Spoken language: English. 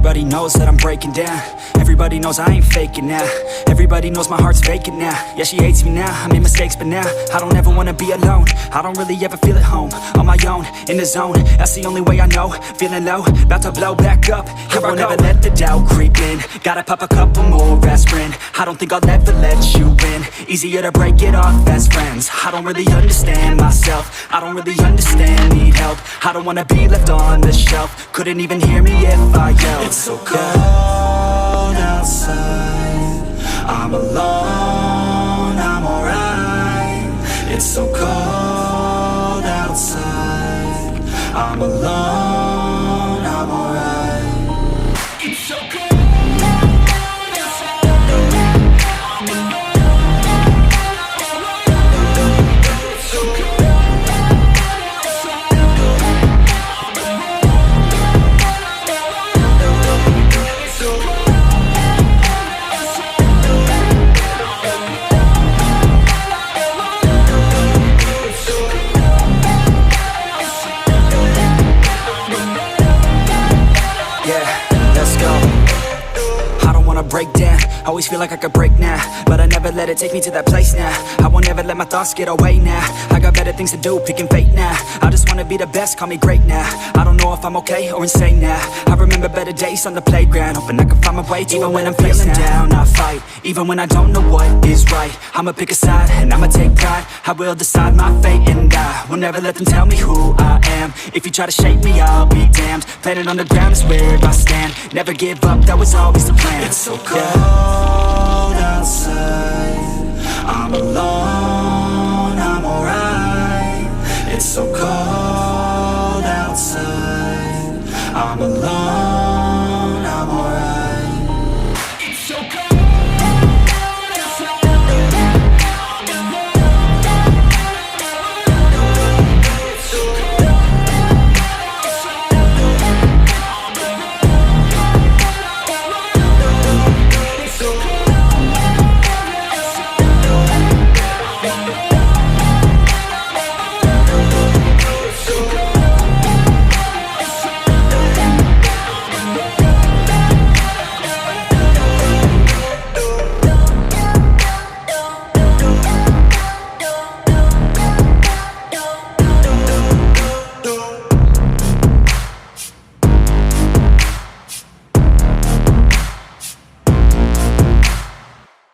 Everybody knows that I'm breaking down. Everybody knows I ain't faking now. Everybody knows my heart's vacant now. Yeah, she hates me now, I made mistakes but now I don't ever wanna be alone. I don't really ever feel at home. On my own, in the zone, that's the only way I know. Feeling low, about to blow back up. Here I won't ever let the doubt creep in. Gotta pop a couple more aspirin. I don't think I'll ever let you in. Easier to break it off as friends. I don't really understand myself. I don't really understand, need help. I don't wanna be left on the shelf. Couldn't even hear me if I yelled. It's so cold outside, I'm alone, I'm alright. It's so cold outside, I'm alone, I'm alright. It's so cold. Break down, always feel like I could break now, but I never let it take me to that place now. I won't ever let my thoughts get away now. I got better things to do, picking fate now. I just wanna be the best, call me great now. I don't know if I'm okay or insane now. I remember better days on the playground, hoping I can find my way to even when I'm feeling down, I fight, even when I don't know what is right. I'ma pick a side, and I'ma take pride. I will decide my fate, and I will never let them tell me who I am. If you try to shape me, I'll be damned. Planet on the ground is where I stand. Never give up, that was always the plan. It's so cold outside, I'm alone, I'm alright. It's so cold outside, I'm alone.